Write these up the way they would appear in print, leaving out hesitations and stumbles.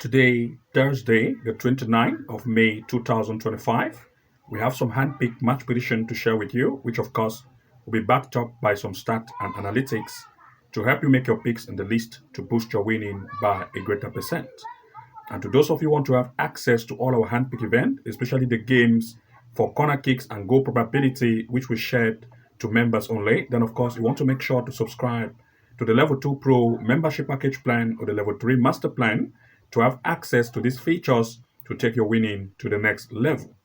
Today, Thursday, the 29th of May 2025, we have some handpicked match prediction to share with you, which of course will be backed up by some stats and analytics to help you make your picks in the list to boost your winning by a greater percent. And to those of you who want to have access to all our handpick event, especially the games for corner kicks and goal probability, which we shared to members only, then of course you want to make sure to subscribe to the Level 2 Pro membership package plan or the Level 3 Master plan to have access to these features to take your winning to the next level.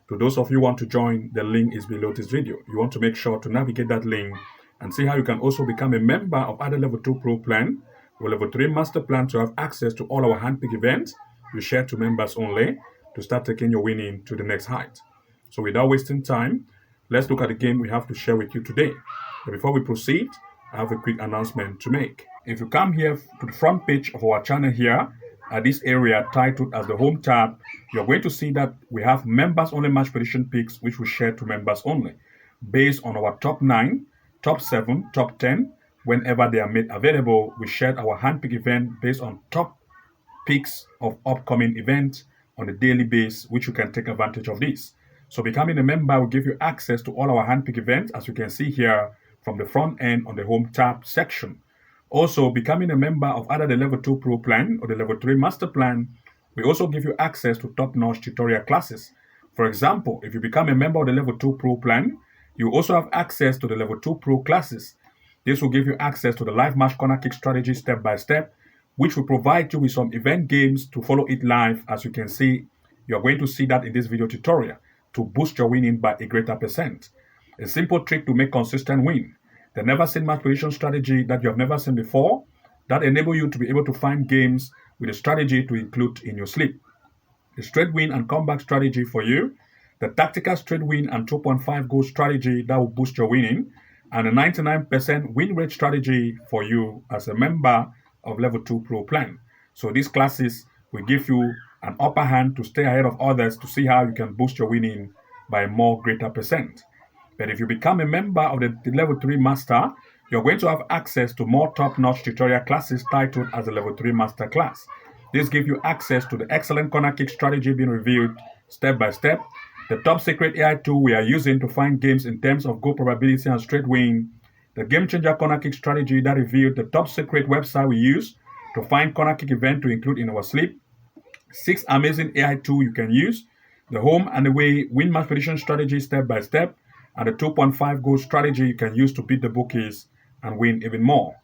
To those of you who want to join, the link is below this video. You want to make sure to navigate that link and see how you can also become a member of either Level 2 Pro plan or Level 3 Master plan to have access to all our handpick events we share to members only to start taking your winning to the next height. So without wasting time, let's look at the game we have to share with you today. But before we proceed, I have a quick announcement to make. If you come here to the front page of our channel here, at this area titled as the Home tab, you're going to see that we have members only match prediction picks which we share to members only based on our top 9, top 7, top 10. Whenever they are made available, we shared our handpick event based on top picks of upcoming events on a daily basis, which you can take advantage of this. So becoming a member will give you access to all our handpick events, as you can see here from the front end on the Home tab section. Also, becoming a member of either the Level 2 Pro plan or the Level 3 Master plan, we also give you access to top-notch tutorial classes. For example, if you become a member of the Level 2 Pro plan, you also have access to the Level 2 Pro classes. This will give you access to the live match corner kick strategy step by step, which will provide you with some event games to follow it live. As you can see, you're going to see that in this video tutorial to boost your winning by a greater percent. A simple trick to make consistent win. The never seen match prediction strategy that you have never seen before that enable you to be able to find games with a strategy to include in your sleep. The straight win and comeback strategy for you, the tactical straight win and 2.5 goal strategy that will boost your winning, and a 99% win rate strategy for you as a member of Level 2 Pro plan. So these classes will give you an upper hand to stay ahead of others to see how you can boost your winning by a more greater percent. But if you become a member of the Level 3 Master, you're going to have access to more top-notch tutorial classes titled as the Level 3 Master class. This gives you access to the excellent corner kick strategy being reviewed step by step, the top secret AI tool we are using to find games in terms of goal probability and straight win, the game changer corner kick strategy that revealed the top secret website we use to find corner kick event to include in our sleep, 6 amazing AI tools you can use, the home and away win match prediction strategy step by step, and the 2.5 goal strategy you can use to beat the bookies and win even more.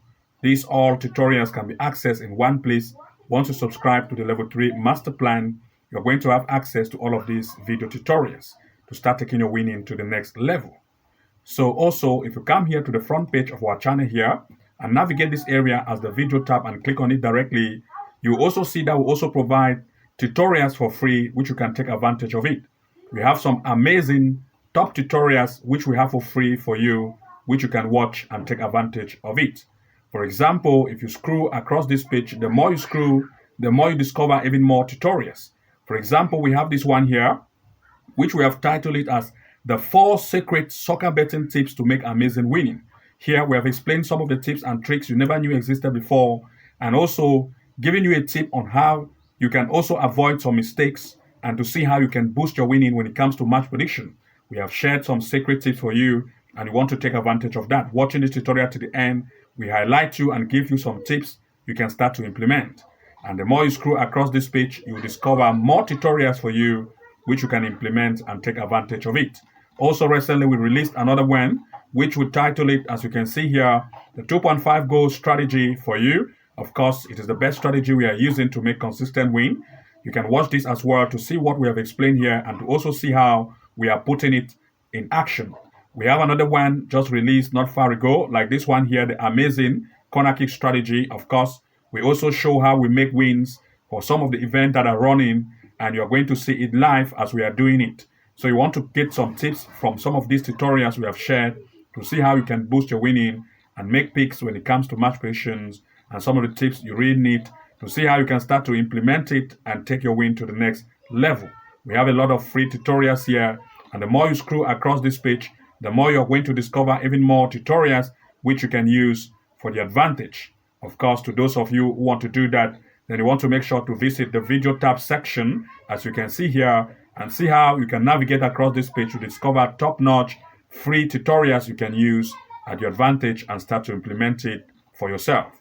These all tutorials can be accessed in one place. Once you subscribe to the Level 3 Master Plan, you're going to have access to all of these video tutorials to start taking your winning to the next level. So also, if you come here to the front page of our channel here and navigate this area as the video tab and click on it directly, you also see that we also provide tutorials for free, which you can take advantage of it. We have some amazing top tutorials which we have for free for you, which you can watch and take advantage of it. For example, if you scroll across this page, the more you scroll, the more you discover even more tutorials. For example, we have this one here, which we have titled it as the 4 secret soccer betting tips to make amazing winning. Here we have explained some of the tips and tricks you never knew existed before, and also giving you a tip on how you can also avoid some mistakes and to see how you can boost your winning when it comes to match prediction. We have shared some secret tips for you and you want to take advantage of that. Watching this tutorial to the end, we highlight you and give you some tips you can start to implement. And the more you scroll across this page, you will discover more tutorials for you which you can implement and take advantage of it. Also recently we released another one which we title it, as you can see here, the 2.5 goal strategy for you. Of course, it is the best strategy we are using to make consistent win. You can watch this as well to see what we have explained here and to also see how we are putting it in action. We have another one just released not far ago, like this one here, the amazing corner kick strategy. Of course, we also show how we make wins for some of the events that are running, and you're going to see it live as we are doing it. So you want to get some tips from some of these tutorials we have shared to see how you can boost your winning and make picks when it comes to match predictions, and some of the tips you really need to see how you can start to implement it and take your win to the next level. We have a lot of free tutorials here, and the more you scroll across this page, the more you're going to discover even more tutorials which you can use for the advantage. Of course, to those of you who want to do that, then you want to make sure to visit the video tab section, as you can see here, and see how you can navigate across this page to discover top-notch free tutorials you can use at your advantage and start to implement it for yourself.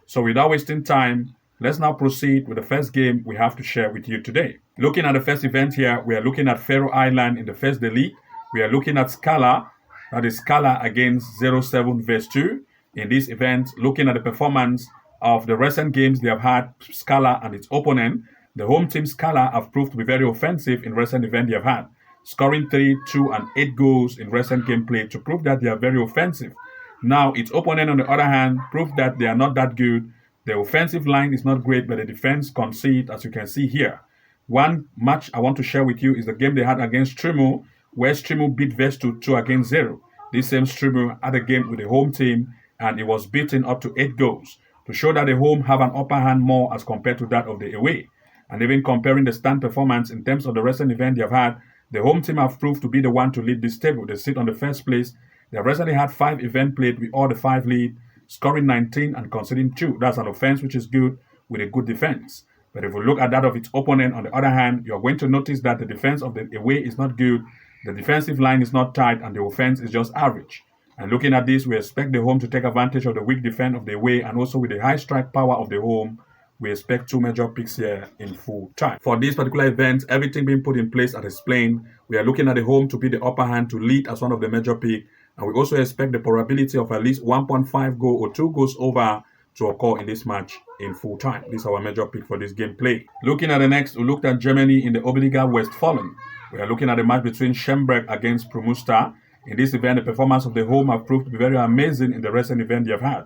So without wasting time, let's now proceed with the first game we have to share with you today. Looking at the first event here, we are looking at Faroe Island in the first elite. We are looking at Scala, that is Scala against 07 vs 2. In this event, looking at the performance of the recent games they have had, Scala and its opponent, the home team Scala have proved to be very offensive in recent events they have had, scoring 3, 2, and 8 goals in recent gameplay to prove that they are very offensive. Now, its opponent, on the other hand, proved that they are not that good. The offensive line is not great, but the defense concede, as you can see here. One match I want to share with you is the game they had against Strimo, where Strimo beat Vestu 2 against 0. This same Strimo had a game with the home team, and it was beaten up to 8 goals to show that the home have an upper hand more as compared to that of the away. And even comparing the stand performance in terms of the recent event they have had, the home team have proved to be the one to lead this table. They sit on the first place. They have recently had 5 events played with all the 5 lead, scoring 19 and conceding 2. That's an offense which is good with a good defense. But if we look at that of its opponent, on the other hand, you're going to notice that the defense of the away is not good, the defensive line is not tight, and the offense is just average. And looking at this, we expect the home to take advantage of the weak defense of the away, and also with the high strike power of the home, we expect 2 major picks here in full time. For this particular event, everything being put in place as explained, we are looking at the home to be the upper hand to lead as one of the major picks, and we also expect the probability of at least 1.5 goal or 2 goals over to occur in this match in full time. This is our major pick for this gameplay. Looking at the next, we looked at Germany in the Oberliga Westfalen. We are looking at the match between Schemberg against Promusta. In this event, the performance of the home have proved to be very amazing in the recent event they have had.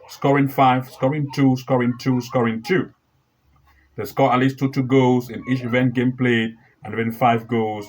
Scoring 5, scoring 2, scoring 2, scoring 2. They score at least 2 goals in each event game played, and even 5 goals.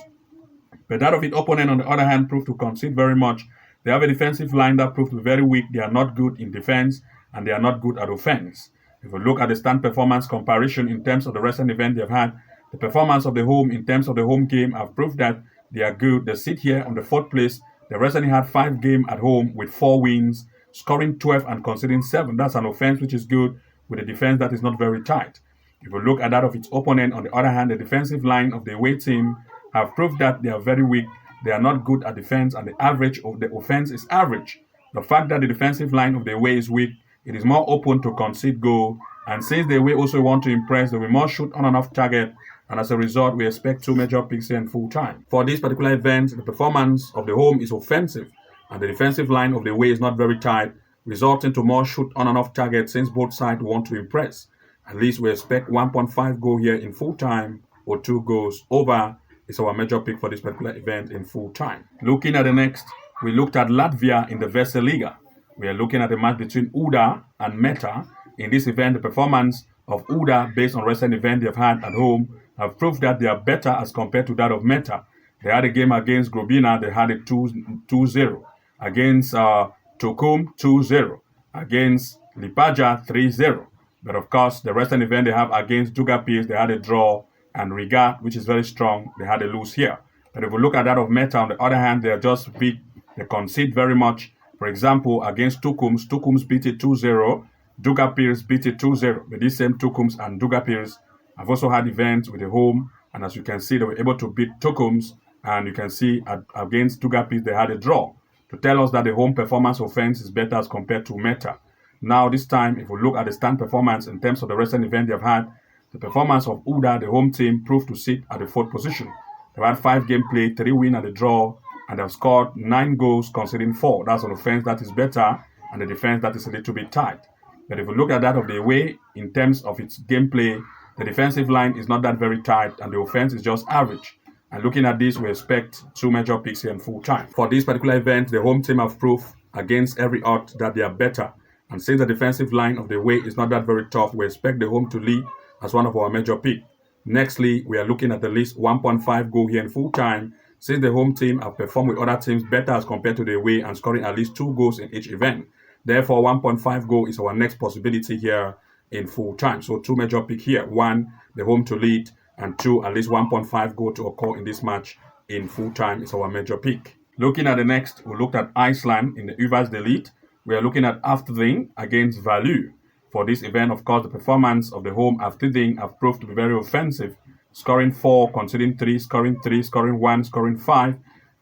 But that of its opponent, on the other hand, proved to concede very much. They have a defensive line that proved to be very weak. They are not good in defense, and they are not good at offense. If we look at the stand performance comparison in terms of the recent event they have had, the performance of the home in terms of the home game have proved that they are good. They sit here on the 4th place. They recently had 5 games at home with 4 wins, scoring 12 and conceding 7. That's an offense which is good with a defense that is not very tight. If we look at that of its opponent, on the other hand, the defensive line of the away team have proved that they are very weak. They are not good at defense, and the average of the offense is average. The fact that the defensive line of the away is weak, it is more open to concede goal, and since the away also want to impress, they will more shoot on and off target, and as a result, we expect 2 major picks here in full time. For this particular event, the performance of the home is offensive, and the defensive line of the away is not very tight, resulting to more shoot on and off target since both sides want to impress. At least we expect 1.5 goal here in full time, or 2 goals over is our major pick for this particular event in full time. Looking at the next, we looked at Latvia in the Veseliga. We are looking at a match between Uda and Meta. In this event, the performance of Uda, based on recent events they've had at home, have proved that they are better as compared to that of Meta. They had a game against Grobina, they had a 2-0. Against Tokum, 2-0. Against Lipaja, 3-0. But of course, the recent event they have against Dugapis, they had a draw, and Riga, which is very strong, they had a lose here. But if we look at that of Meta, on the other hand, they are just weak. They concede very much. For example, against Tukums beat it 2-0. Dugapils beat it 2-0. But these same Tukums and Dugapils have also had events with the home. And as you can see, they were able to beat Tukums. And you can see against Dugapils, they had a draw, to tell us that the home performance offense is better as compared to Meta. Now, this time, if we look at the stand performance in terms of the recent event they have had, the performance of Uda, the home team, proved to sit at the 4th position. They've had 5 games played, 3 wins and a draw, and they've scored 9 goals, conceding 4. That's an offense that is better, and a defense that is a little bit tight. But if we look at that of the away, in terms of its gameplay, the defensive line is not that very tight, and the offense is just average. And looking at this, we expect 2 major picks here in full time. For this particular event, the home team have proved against every odds that they are better. And since the defensive line of the away is not that very tough, we expect the home to lead as one of our major picks. Nextly, we are looking at the least 1.5 goal here in full time, since the home team have performed with other teams better as compared to the away and scoring at least 2 goals in each event. Therefore, 1.5 goal is our next possibility here in full time. So 2 major pick here. 1, the home to lead, and 2, at least 1.5 goal to occur in this match in full time is our major pick. Looking at the next, we looked at Iceland in the Uvas Elite. We are looking at Afterthing against Value. For this event, of course, the performance of the home after thing have proved to be very offensive, scoring 4, conceding 3, scoring 3, scoring 1, scoring 5.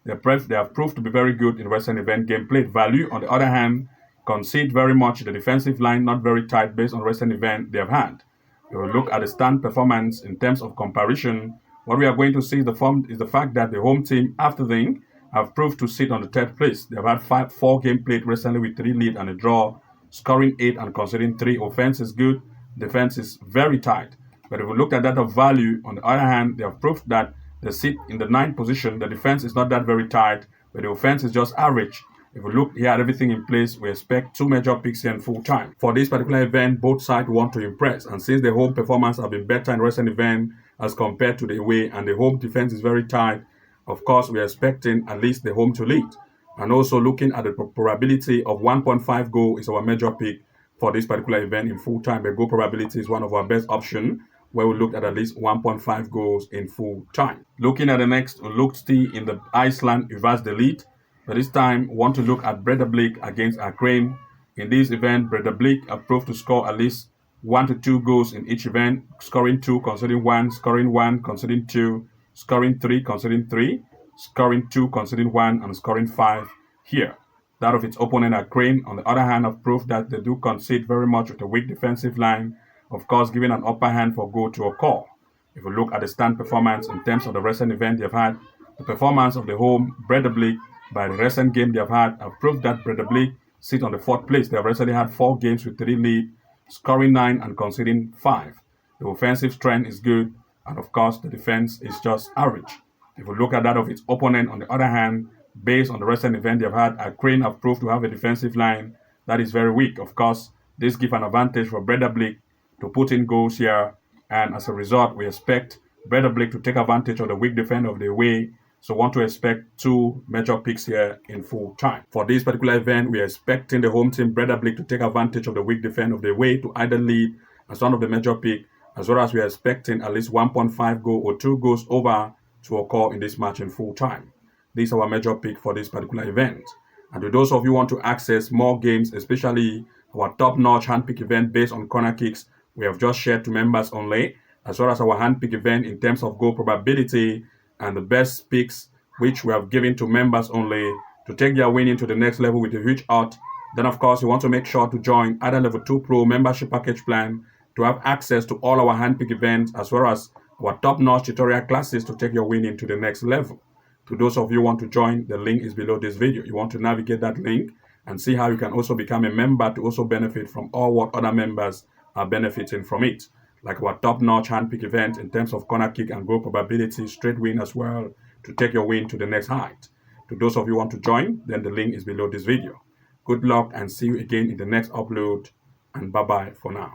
They have proved to be very good in recent event game played. Value, on the other hand, concede very much. The defensive line not very tight based on recent event they have had. We will look at the stand performance in terms of comparison. What we are going to see is the fact that the home team, after the have proved to sit on the third place. They have had 4 games played recently with 3 lead and a draw, scoring 8 and conceding 3. Offense is good, defense is very tight. But if we look at that of value, on the other hand, they have proved that they sit in the 9th position. The defense is not that very tight, but the offense is just average. If we look here at everything in place, we expect 2 major picks here in full time. For this particular event, both sides want to impress. And since the home performance have been better in recent event as compared to the away, and the home defense is very tight, of course, we are expecting at least the home to lead. And also looking at the probability of 1.5 goal is our major pick for this particular event in full time. The goal probability is one of our best options, where we looked at least 1.5 goals in full time. Looking at the next, we looked still in the Iceland reverse the lead. But this time, we want to look at Brera against Ukraine. In this event, Brera have proved to score at least 1 to 2 goals in each event, scoring 2, conceding 1, scoring 1, conceding 2, scoring 3, conceding 3, scoring 2, conceding 1, and scoring 5 here. That of its opponent Ukraine, on the other hand, have proved that they do concede very much with a weak defensive line, of course, giving an upper hand for goal to occur. If we look at the stand performance in terms of the recent event they've had, the performance of the home Brera by the recent game they have had have proved that Brera sit on the 4th place. They have recently had 4 games with 3 lead, scoring 9 and conceding 5. The offensive strength is good, and of course the defense is just average. If we look at that of its opponent, on the other hand, based on the recent event they've had, Ukraine have proved to have a defensive line that is very weak. Of course, this gives an advantage for Brera to put in goals here, and as a result, we expect Brera to take advantage of the weak defense of the away. So want to expect 2 major picks here in full time. For this particular event, we are expecting the home team Brera to take advantage of the weak defense of the away to either lead as one of the major pick, as well as we are expecting at least 1.5 goal or 2 goals over to occur in this match in full time. These are our major pick for this particular event. And to those of you who want to access more games, especially our top-notch handpick event based on corner kicks, we have just shared to members only, as well as our handpick event in terms of goal probability and the best picks which we have given to members only to take their winning to the next level with a huge odds. Then of course you want to make sure to join either level 2 pro membership package plan to have access to all our handpick events as well as our top-notch tutorial classes to take your winning to the next level. To those of you who want to join, the link is below this video. You want to navigate that link and see how you can also become a member to also benefit from all what other members are benefiting from it, like our top-notch handpick event in terms of corner kick and goal probability, straight win as well, to take your win to the next height. To those of you who want to join, then the link is below this video. Good luck and see you again in the next upload, and bye-bye for now.